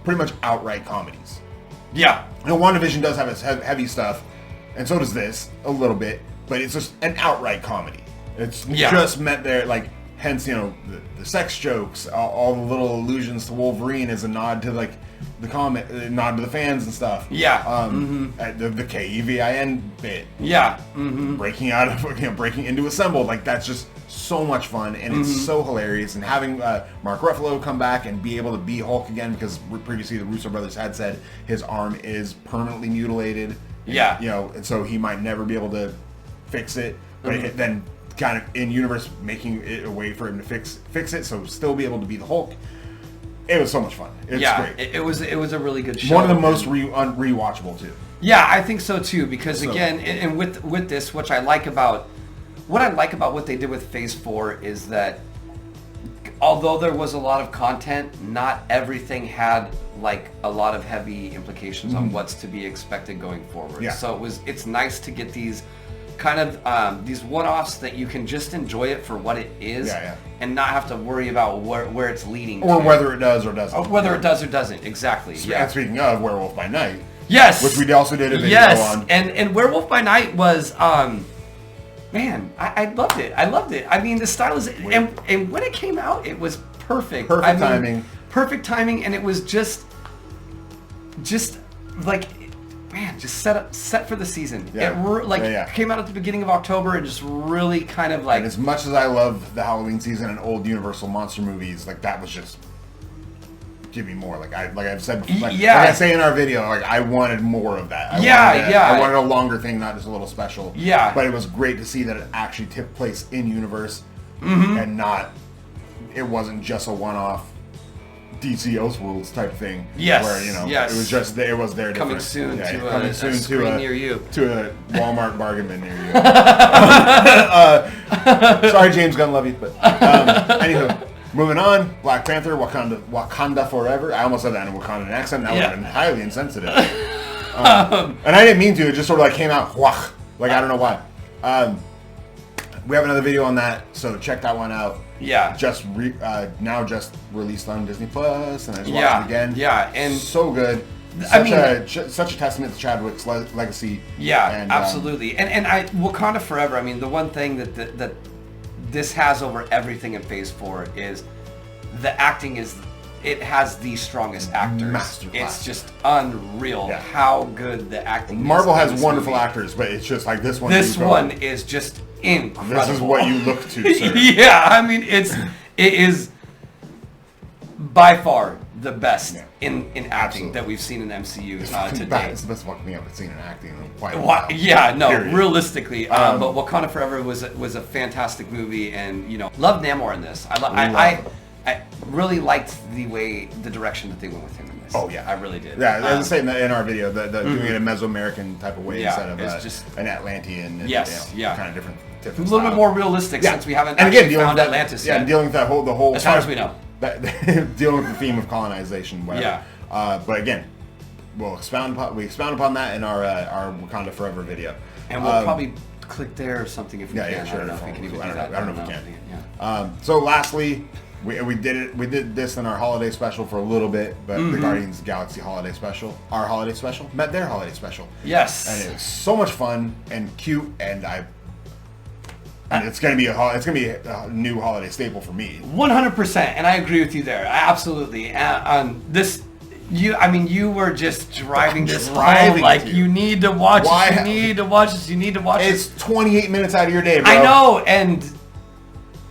pretty much outright comedies. Yeah. WandaVision does have its heavy stuff, and so does this a little bit, but it's just an outright comedy. It's just meant there, hence the sex jokes, all the little allusions to Wolverine as a nod to the comic, nod to the fans and stuff. Yeah. The Kevin bit. Yeah. Breaking out of breaking into Assembled, that's just so much fun, and it's so hilarious. And having Mark Ruffalo come back and be able to be Hulk again, because previously the Russo brothers had said his arm is permanently mutilated. Yeah. You know, and so he might never be able to fix it, but then kind of in universe making it a way for him to fix it, so still be able to be the Hulk. It was so much fun. It's great. It was a really good show. One of the most rewatchable too. Yeah, I think so too. Because again, and with this, what I like about what they did with Phase 4 is that although there was a lot of content, not everything had like a lot of heavy implications on what's to be expected going forward. Yeah. So it's nice to get these kind of these one-offs that you can just enjoy it for what it is and not have to worry about where it's leading or to. whether it does or doesn't. Whether it does or doesn't, exactly. Yeah. And speaking of Werewolf by Night, yes, which we also did a video on. And Werewolf by Night was man, I loved it. I mean, the style is and when it came out, it was perfect. Timing. Perfect timing, and it was just like, man, just set for the season. Yeah. It came out at the beginning of October and just really kind of like. And as much as I love the Halloween season and old Universal monster movies, like that was just give me more. Like I've said, like I say in our video, like I wanted more of that. I wanted a longer thing, not just a little special. Yeah. But it was great to see that it actually took place in universe and not. It wasn't just a one-off DC Elseworlds type thing. Yes. Where it was just it was there. Coming soon coming soon a screen near you. To a Walmart bargain bin near you. Sorry, James Gunn, love you, but anywho. Moving on, Black Panther, Wakanda Forever. I almost said that in a Wakandan accent. That would have been highly insensitive. And I didn't mean to. It just sort of like came out, like I don't know why. We have another video on that, so check that one out. Yeah. Now just released on Disney Plus, and I just watched it again. Yeah, and so good. Such a testament to Chadwick's legacy. Yeah, and, absolutely. And Wakanda Forever. I mean, the one thing that this has over everything in Phase 4 is the acting it has the strongest actors. Masterclass. It's just unreal how good the acting Marvel is. has wonderful actors, but it's just like this one. This one is just incredible. This is what you look to, sir. Yeah, I mean it is by far the best in acting that we've seen in the MCU to date. It's the best fucking thing I've seen in acting in quite a while. Yeah, no, Period. Realistically, but Wakanda Forever was a fantastic movie, and loved Namor in this. I really liked the direction that they went with him in this. Oh yeah, I really did. Yeah, as I say in our video, doing it a Mesoamerican type of way instead of just an Atlantean. And, kind of different. A little bit more realistic since we haven't found Atlantis yet. Yeah, and dealing with the whole as far as we know. Dealing with the theme of colonization, whatever. Yeah. But again, we expound upon that in our Wakanda Forever video. And we'll probably click there or something if we can. Sure. I don't know if we can even do that. I don't know if we can. Yeah. So lastly, we did this in our holiday special for a little bit, but the Guardians of the Galaxy holiday special, our holiday special, met their holiday special. Yes. And it was so much fun and cute, and it's gonna be a new holiday staple for me. 100%, and I agree with you there. Absolutely. You were just driving this home like you need to watch this. You need to watch this. You need to watch this. It's 28 minutes out of your day, bro. I know, and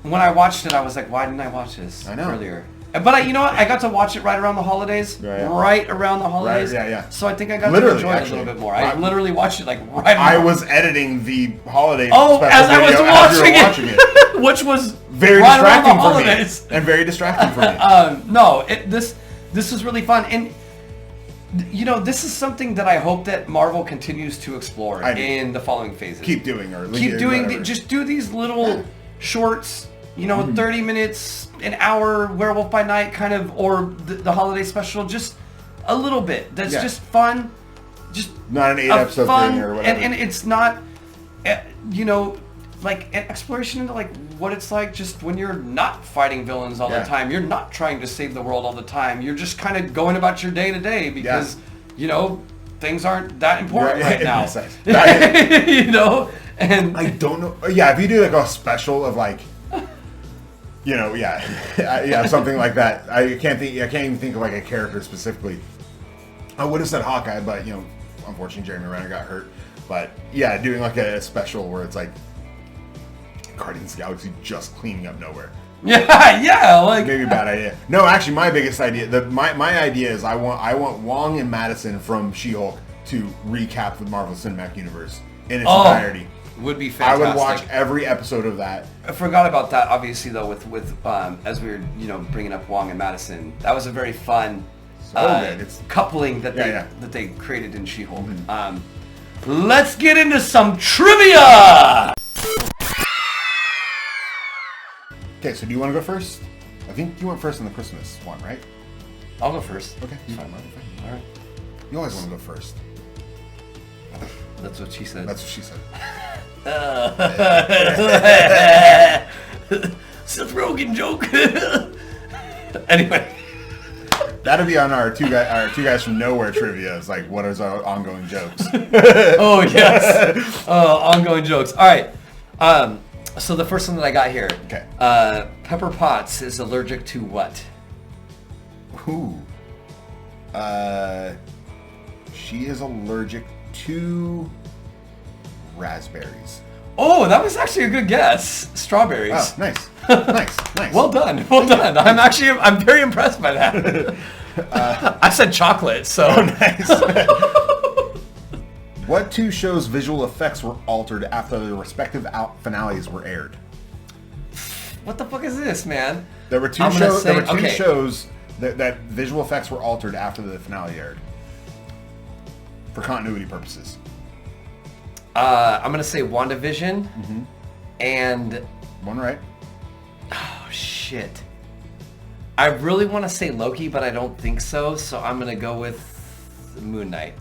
when I watched it, I was like, why didn't I watch this earlier? But you know what? I got to watch it right around the holidays. Right around the holidays. Right, So I think I got to enjoy it a little bit more. I literally watched it like right around. I was editing the holiday special as I was watching it. Which was very right distracting around the for me. holidays. And very distracting for me. No, this was really fun. And this is something that I hope that Marvel continues to explore in the following phases. Keep doing just do these little shorts, 30 minutes, an hour, Werewolf by Night kind of, or the holiday special, just a little bit. That's just fun. Just not an 8-episode thing or whatever. And it's not, like an exploration into like what it's like just when you're not fighting villains all the time. You're not trying to save the world all the time. You're just kind of going about your day to day because, things aren't that important right now. And I don't know. Yeah, if you do like a special of like, something like that. I can't even think of like a character specifically. I would have said Hawkeye, but unfortunately Jeremy Renner got hurt. But yeah, doing like a special where it's like Guardians of the Galaxy just cleaning up nowhere. Like maybe a bad idea. No, actually, my biggest idea, my idea is I want Wong and Madison from She-Hulk to recap the Marvel Cinematic Universe in its entirety. Would be fantastic. I would watch every episode of that. I forgot about that, obviously, though, with as we were, bringing up Wong and Madison. That was a very fun Good. It's coupling that they created in She-Hulk. Let's get into some trivia! Okay, so do you want to go first? I think you went first in the Christmas one, right? I'll go first. Okay, fine. All right. You always want to go first. That's what she said. That's what she said. Seth Rogen joke. Anyway. That'll be on our two guys from nowhere trivia. It's like, what is our ongoing jokes? Oh yes, ongoing jokes. All right. So the first one that I got here. Okay. Pepper Potts is allergic to what? Ooh. She is allergic to raspberries. Oh, that was actually a good guess. Strawberries. Oh, nice. Nice. Well done. I'm very impressed by that. I said chocolate, so. Nice. What two shows' visual effects were altered after their respective finales were aired? What the fuck is this, man? There were two shows that visual effects were altered after the finale aired. For continuity purposes. I'm gonna say WandaVision, and one right. Oh shit! I really want to say Loki, but I don't think so. So I'm gonna go with Moon Knight.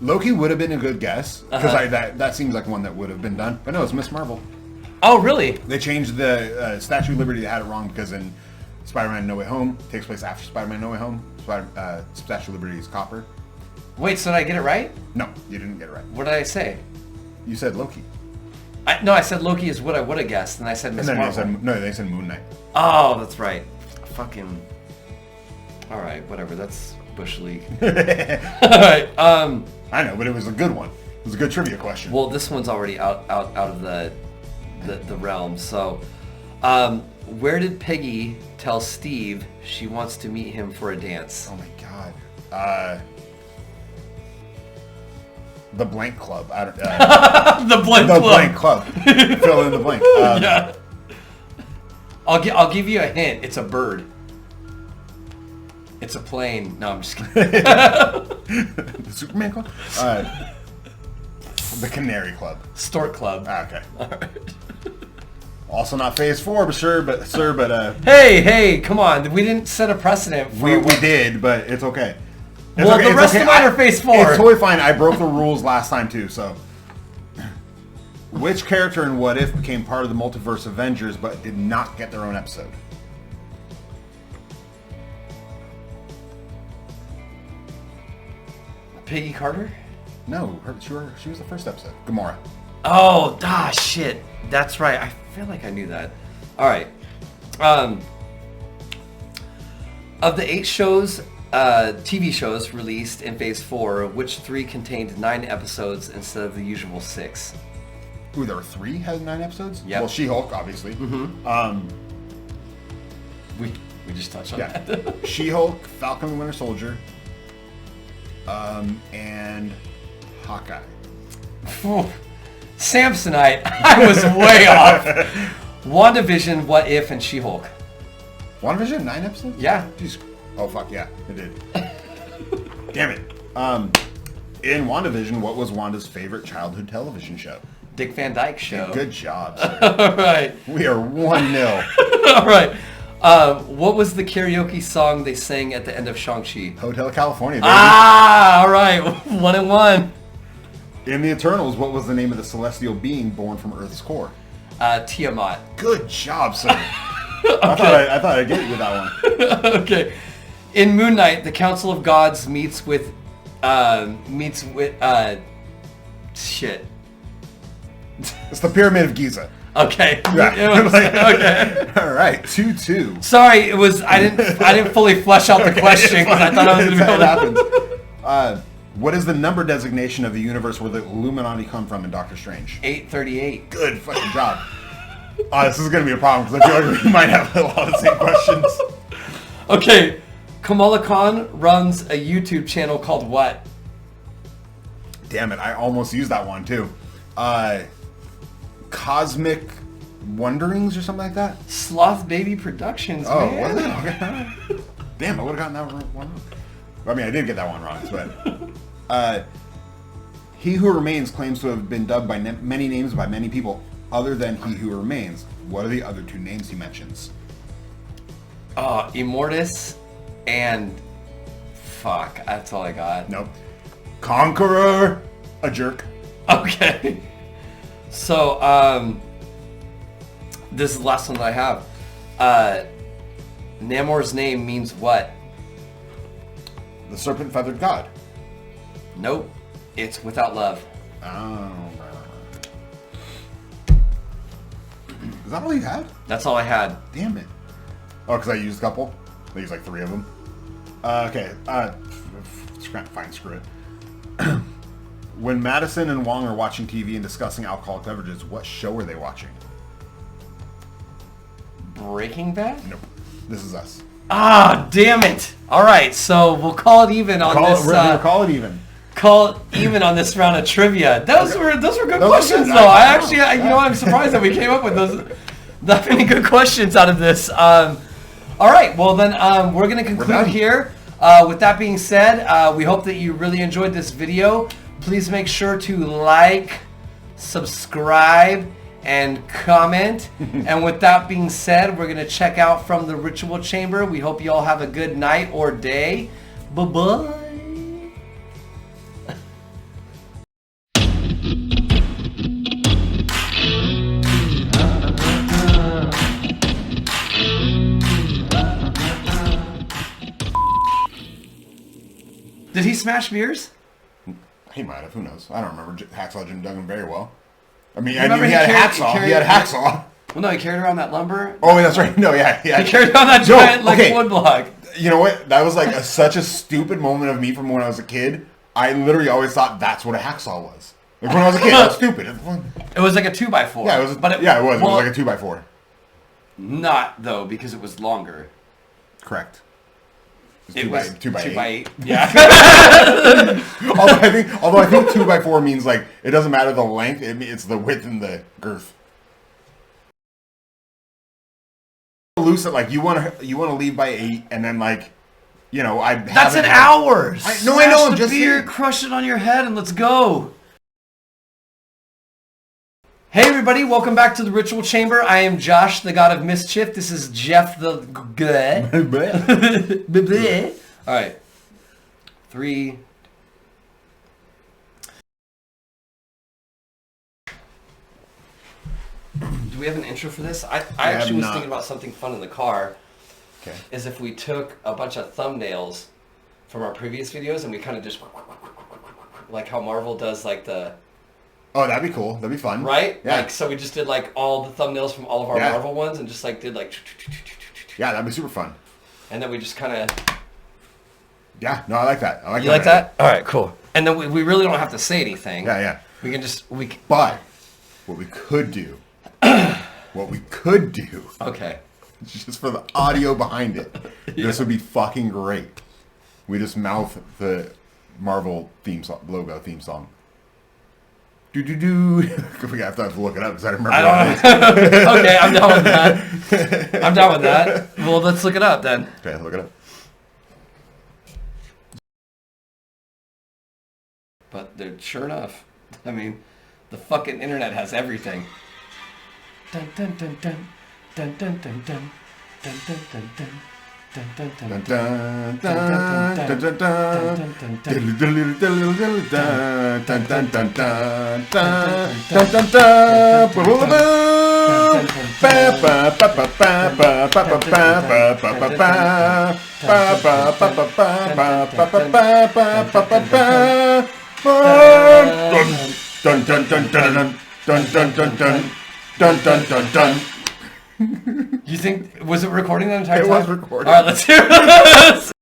Loki would have been a good guess because that seems like one that would have been done. But no, it's Miss Marvel. Oh really? They changed the Statue of Liberty. They had it wrong because in Spider-Man No Way Home takes place after Spider-Man No Way Home. Statue of Liberty is copper. Wait, so did I get it right? No, you didn't get it right. What did I say? You said Loki. I said Loki is what I would have guessed, and I said Miss Marvel. They said Moon Knight. Oh, that's right. Fucking. All right, whatever. That's Bush League. All right. I know, but it was a good one. It was a good trivia question. Well, this one's already out of the realm. So, where did Peggy tell Steve she wants to meet him for a dance? Oh my god. The Blank Club. The Blank Club. Fill in the blank. Yeah. I'll give you a hint. It's a bird. It's a plane. No, I'm just kidding. The Superman Club? The Canary Club. Stork Club. Okay. All right. Also not Phase 4, but Hey, come on. We didn't set a precedent for we did, but it's okay. The rest of mine are Phase 4. It's totally fine. I broke the rules last time too, so. Which character in What If became part of the Multiverse Avengers but did not get their own episode? Peggy Carter? No, she was the first episode. Gamora. Oh, shit. That's right. I feel like I knew that. All right. Of the 8 shows, TV shows released in Phase 4, which 3 contained 9 episodes instead of the usual 6? Ooh, there were 3 had 9 episodes? Yeah. Well, She-Hulk, obviously. We just touched on that. She-Hulk, Falcon and Winter Soldier, and Hawkeye. Samsonite. I was way off. WandaVision, What If, and She-Hulk. WandaVision, 9 episodes? Yeah. Jeez. Oh, fuck yeah, it did. Damn it. In WandaVision, what was Wanda's favorite childhood television show? Dick Van Dyke Show. Good job, sir. All right. We are 1-0. All right. What was the karaoke song they sang at the end of Shang-Chi? Hotel California, baby. All right. 1-1. In the Eternals, what was the name of the celestial being born from Earth's core? Tiamat. Good job, sir. I thought I'd get you with that one. Okay. In Moon Knight, the Council of Gods meets with shit. It's the Pyramid of Giza. Okay. Yeah. Okay. All right, 2-2. Sorry, it was I didn't fully flesh out the question because I thought I was going to be able to. It happens. What is the number designation of the universe where the Illuminati come from in Doctor Strange? 838. Good fucking job. This is going to be a problem because I feel like we might have a lot of the same questions. Okay. Kamala Khan runs a YouTube channel called what? Damn it, I almost used that one too. Cosmic Wonderings or something like that? Sloth Baby Productions, Oh, man. was it? Damn, I would have gotten that one wrong. I mean, I did get that one wrong, but... He Who Remains claims to have been dubbed by many names by many people other than He Who Remains. What are the other two names he mentions? Immortus and... Fuck, that's all I got. Nope. Conqueror, a jerk. Okay. So, this is the last one that I have. Namor's name means what? The Serpent Feathered God. Nope. It's without love. Oh. Is that all you had? That's all I had. Damn it. Oh, because I used a couple? I used like 3 of them. Okay. Fine, screw it. When Madison and Wong are watching TV and discussing alcoholic beverages, what show are they watching? Breaking Bad? Nope. This Is Us. Ah, damn it. All right, so we'll call it even on this. We're gonna call it even. Call it even on this round of trivia. Those were good Those questions, were good. though. I I actually, I'm surprised that we came up with that many good questions out of this. All right, well then, we're gonna conclude here. With that being said, we hope that you really enjoyed this video. Please make sure to like, subscribe, and comment. And with that being said, we're gonna check out from the Ritual Chamber. We hope you all have a good night or day. Bye-bye. Did he smash beers? He might have. Who knows? I don't remember Hacksaw Jim Duggan very well. I mean, Remember he had hacksaw. He had hacksaw. Well, no, he carried around that lumber. Oh, that's right. No, yeah. He carried around that giant wood block. You know what? That was like such a stupid moment of me from when I was a kid. I literally always thought that's what a hacksaw was. Like when I was a kid, that was stupid. It was like a 2x4. Yeah, it was. It was. It was like a 2x4. Not though, because it was longer. Correct. It was 2x8. Yeah. although I think 2x4 means like it doesn't matter the length; it's the width and the girth. Loose it like you want to leave by 8, and then like, you know, That's an hour. I know. I'm just beer, saying. crush it on your head, and let's go. Hey everybody, welcome back to the Ritual Chamber. I am Josh, the God of Mischief. This is Jeff the Good. All right. 3. Do we have an intro for this? I actually was thinking about something fun in the car. Okay. Is if we took a bunch of thumbnails from our previous videos and we kind of just like how Marvel does like the... Oh, that'd be cool. That'd be fun. Right? Yeah. Like, so we just did like all the thumbnails from all of our Marvel ones and just like did like... Yeah, that'd be super fun. And then we just kind of... Yeah, no, I like that. You like that? All right, cool. And then we really don't have to say anything. Yeah. We can just... But what we could do... Okay. Just for the audio behind it. This would be fucking great. We just mouth the Marvel theme song, logo theme song. Do. We have to look it up because I don't remember. Okay, I'm down with that. Well, let's look it up then. Okay, look it up. But sure enough, I mean, the fucking internet has everything. Dun dun dun dun dun dun dun dun dun dun dun dun. Dun dun dun dun dun dun dun. You think, was it recording the entire time? It was recording. All right, let's hear this.